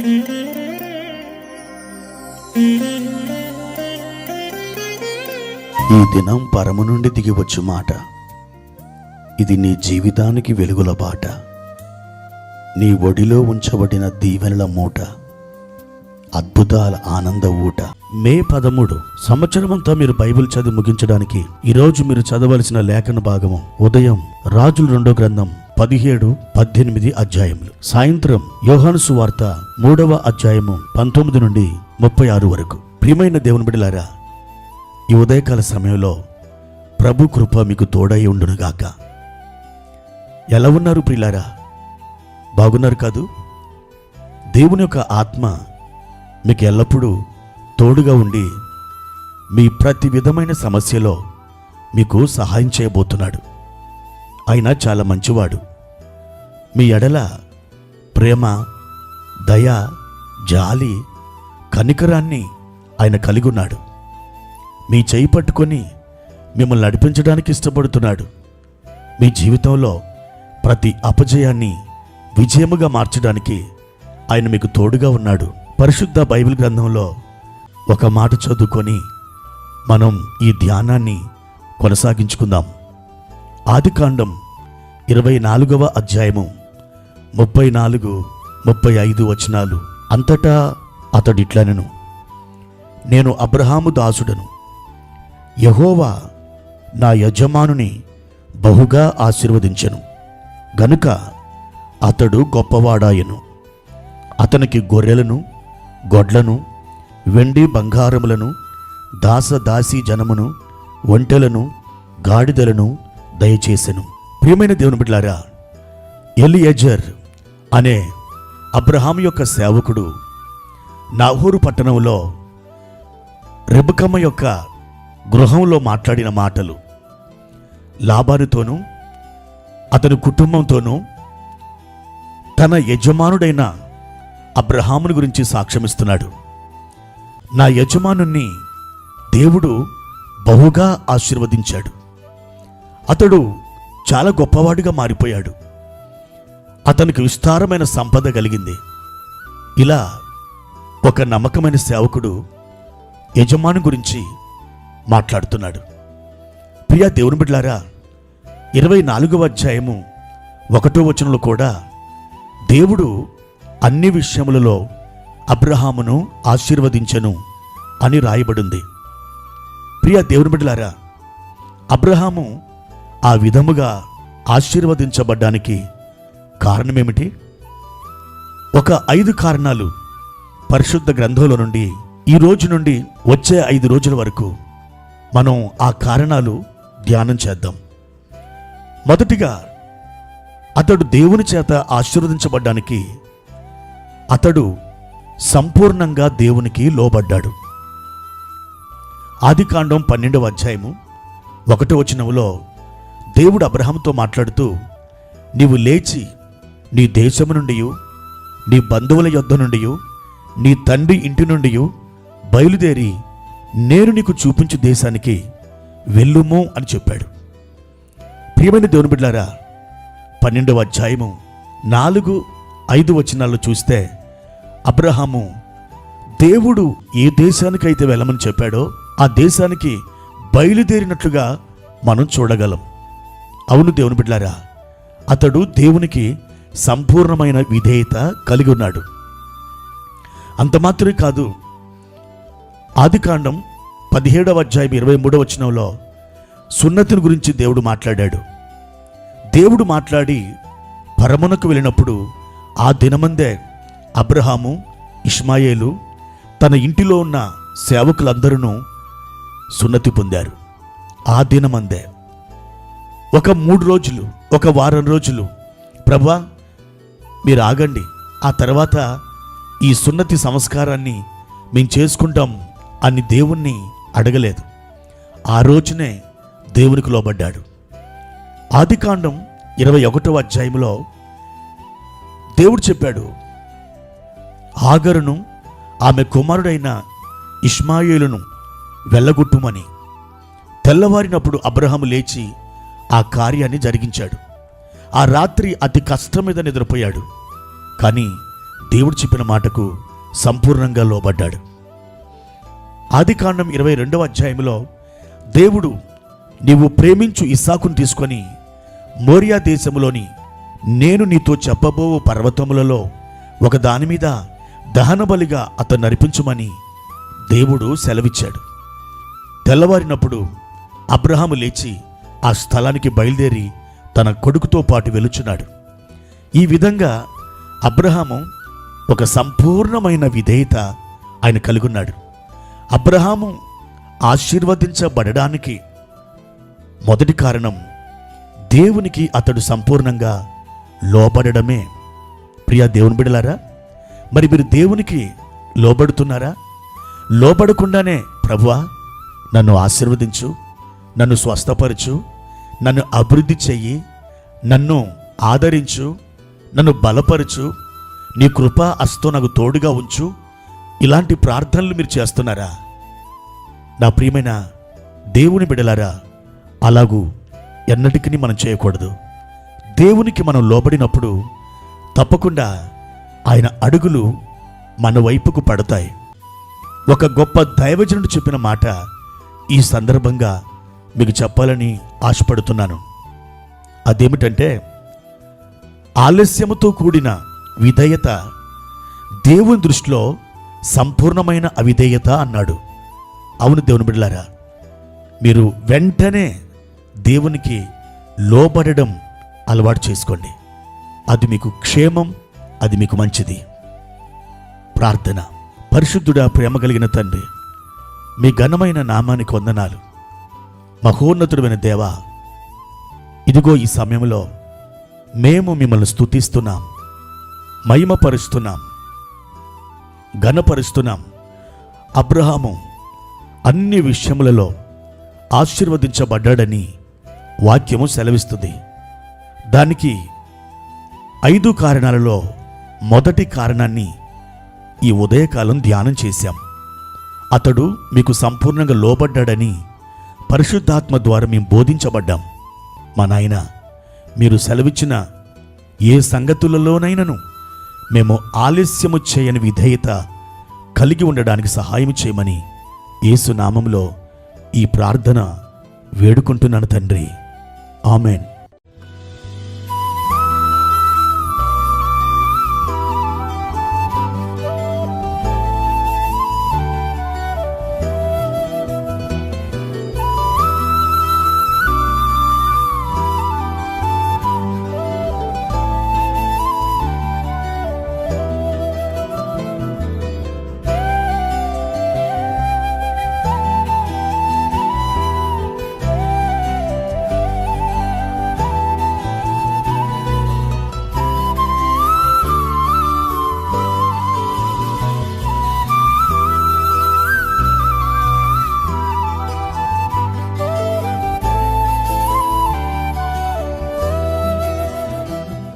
ఈ దినం పరము నుండి దిగివచ్చు మాట. ఇది నీ జీవితానికి వెలుగుల బాట. నీ ఒడిలో ఉంచబడిన దీవెనల మూట, అద్భుతాల ఆనంద ఊట. మే 13 సంవత్సరమంతా మీరు బైబిల్ చదివి ముగించడానికి ఈరోజు మీరు చదవలసిన లేఖన భాగము ఉదయం రాజుల 2వ గ్రంథం 17, 18 అధ్యాయములు, సాయంత్రం యోహాను సువార్త 3వ అధ్యాయము 19 నుండి 36 వరకు. ప్రియమైన దేవుని బిడ్డలారా, ఈ ఉదయకాల సమయంలో ప్రభు కృప మీకు తోడై ఉండునుగాక. ఎలా ఉన్నారు ప్రియులారా? బాగున్నారు కాదు? దేవుని యొక్క ఆత్మ మీకు ఎల్లప్పుడూ తోడుగా ఉండి మీ ప్రతి విధమైన సమస్యలో మీకు సహాయం చేయబోతున్నాడు. ఆయన చాలా మంచివాడు. మీ ఎడల ప్రేమ, దయ, జాలి, కనికరాన్ని ఆయన కలిగి ఉన్నాడు. మీ చేయి పట్టుకొని మిమ్మల్ని నడిపించడానికి ఇష్టపడుతున్నాడు. మీ జీవితంలో ప్రతి అపజయాన్ని విజయముగా మార్చడానికి ఆయన మీకు తోడుగా ఉన్నాడు. పరిశుద్ధ బైబిల్ గ్రంథంలో ఒక మాట చదువుకొని మనం ఈ ధ్యానాన్ని కొనసాగించుకుందాం. ఆదికాండం 24వ అధ్యాయము 34, 35 వచనాలు. అంతటా అతడిట్లనెను, నేను అబ్రహాము దాసుడను. యెహోవా నా యజమానుని బహుగా ఆశీర్వదించెను గనుక అతడు గొప్పవాడాయెను. అతనికి గొర్రెలను, గొడ్లను, వెండి బంగారములను, దాసదాసీ జనమును, ఒంటెలను, గాడిదలను దయచేసెను. ప్రియమైన దేవుని బిడ్డలారా, ఎలియెజర్ అనే అబ్రహాము యొక్క సేవకుడు నాహోరు పట్టణంలో రెబెక్కమ్మ యొక్క గృహంలో మాట్లాడిన మాటలు లాబానుతోనూ అతని కుటుంబంతోనూ తన యజమానుడైన అబ్రహాముని గురించి సాక్ష్యమిస్తున్నాడు. నా యజమానుణ్ణి దేవుడు బహుగా ఆశీర్వదించాడు. అతడు చాలా గొప్పవాడిగా మారిపోయాడు. అతనికి విస్తారమైన సంపద కలిగింది. ఇలా ఒక నమ్మకమైన సేవకుడు యజమాని గురించి మాట్లాడుతున్నాడు. ప్రియా దేవుని బిడ్డలారా, 24వ అధ్యాయము 1వ వచనంలో కూడా దేవుడు అన్ని విషయములలో అబ్రహామును ఆశీర్వదించెను అని రాయబడింది. ప్రియా దేవుని బిడ్డలారా, అబ్రహాము ఆ విధముగా ఆశీర్వదించబడ్డానికి కారణమేమిటి? ఒక 5 కారణాలు పరిశుద్ధ గ్రంథంలో నుండి ఈ రోజు నుండి వచ్చే 5 రోజుల వరకు మనం ఆ కారణాలు ధ్యానం చేద్దాం. మొదటిగా, అతడు దేవుని చేత ఆశీర్వదించబడ్డానికి అతడు సంపూర్ణంగా దేవునికి లోబడ్డాడు. ఆదికాండం 12వ అధ్యాయము 1వ వచనంలో దేవుడు అబ్రహాముతో మాట్లాడుతూ, నీవు లేచి నీ దేశము నుండి, నీ బంధువుల యొద్ద నుండి, నీ తండ్రి ఇంటి నుండి బయలుదేరి నేను నీకు చూపించు దేశానికి వెళ్ళుము అని చెప్పాడు. ప్రియమైన దేవుని బిడ్డలారా, 12వ అధ్యాయము 4, 5 వచనాల్లో చూస్తే అబ్రహాము దేవుడు ఏ దేశానికైతే వెళ్ళమని చెప్పాడో ఆ దేశానికి బయలుదేరినట్లుగా మనం చూడగలం. అవును దేవుని బిడ్డలారా, అతడు దేవునికి సంపూర్ణమైన విధేయత కలిగి ఉన్నాడు. అంత మాత్రమే కాదు, ఆదికాండం 17వ అధ్యాయం 23వ వచనంలో సున్నతిని గురించి దేవుడు మాట్లాడాడు. దేవుడు మాట్లాడి పరమునకు వెళ్ళినప్పుడు ఆ దినమందే అబ్రహాము, ఇష్మాయేలు, తన ఇంటిలో ఉన్న సేవకులందరూ సున్నతి పొందారు. ఆ దినమందే ఒక 3 రోజులు, ఒక వారం రోజులు, ప్రభువా మీరు ఆగండి, ఆ తర్వాత ఈ సున్నతి సంస్కారాన్ని మేము చేసుకుంటాం అని దేవుణ్ణి అడగలేదు. ఆ రోజునే దేవునికి లోబడ్డాడు. ఆదికాండం 21వ అధ్యాయంలో దేవుడు చెప్పాడు, హాగరును ఆమె కుమారుడైన ఇష్మాయేలును వెళ్ళగొట్టుమని. తెల్లవారినప్పుడు అబ్రహాము లేచి ఆ కార్యాన్ని జరిగించాడు. ఆ రాత్రి అతి కష్టం మీద నిద్రపోయాడు. కానీ దేవుడు చెప్పిన మాటకు సంపూర్ణంగా లోబడ్డాడు. ఆదికాండం 22వ అధ్యాయంలో దేవుడు, నీవు ప్రేమించు ఇస్సాకును తీసుకొని మోరియా దేశములోని నేను నీతో చెప్పబో పర్వతములలో ఒక దాని మీద దహనబలిగా అతను నడిపించుమని దేవుడు సెలవిచ్చాడు. తెల్లవారినప్పుడు అబ్రహాము లేచి ఆ స్థలానికి బయలుదేరి తన కొడుకుతో పాటు వెలుచున్నాడు. ఈ విధంగా అబ్రహాము ఒక సంపూర్ణమైన విధేయత ఆయన కలిగున్నాడు. అబ్రహాము ఆశీర్వదించబడడానికి మొదటి కారణం దేవునికి అతడు సంపూర్ణంగా లోబడడమే. ప్రియా దేవుని బిడ్డలారా, మరి మీరు దేవునికి లోబడుతున్నారా? లోబడకుండానే ప్రభువా నన్ను ఆశీర్వదించు, నన్ను స్వస్థపరచు, నన్ను అభివృద్ధి చెయ్యి, నన్ను ఆదరించు, నన్ను బలపరచు, నీ కృపా హస్తం నాకు తోడుగా ఉంచు, ఇలాంటి ప్రార్థనలు మీరు చేస్తున్నారా? నా ప్రియమైన దేవుని బిడ్డలారా, అలాగూ ఎన్నటికీ మనం చేయకూడదు. దేవునికి మనం లోబడినప్పుడు తప్పకుండా ఆయన అడుగులు మన వైపుకు పడతాయి. ఒక గొప్ప దైవజనుడు చెప్పిన మాట ఈ సందర్భంగా మీకు చెప్పాలని ఆశపడుతున్నాను. అదేమిటంటే, ఆలస్యముతో కూడిన విధేయత దేవుని దృష్టిలో సంపూర్ణమైన అవిధేయత అన్నాడు. అవును దేవుని బిడ్డలారా, మీరు వెంటనే దేవునికి లోబడడం అలవాటు చేసుకోండి. అది మీకు క్షేమం, అది మీకు మంచిది. ప్రార్థన. పరిశుద్ధుడా, ప్రేమ కలిగిన తండ్రి, మీ ఘనమైన నామానికి వందనాలు. మహోన్నతుడైన దేవా, ఇదిగో ఈ సమయంలో మేము మిమ్మల్ని స్తుతిస్తున్నాం, మహిమపరుస్తున్నాం, ఘనపరుస్తున్నాం. అబ్రహాము అన్ని విషయములలో ఆశీర్వదించబడ్డాడని వాక్యము సెలవిస్తుంది. దానికి 5 కారణాలలో మొదటి కారణాన్ని ఈ ఉదయకాలం ధ్యానం చేశాం. అతడు మీకు సంపూర్ణంగా లోబడ్డాడని పరిశుద్ధాత్మ ద్వారా మేము బోధించబడ్డాం. మా నాయన, మీరు సెలవిచ్చిన ఏ సంగతులలోనైనను మేము ఆలస్యము చేయని విధేయత కలిగి ఉండడానికి సహాయం చేయమని యేసు నామములో ఈ ప్రార్థన వేడుకుంటున్నాను తండ్రి. ఆమెన్.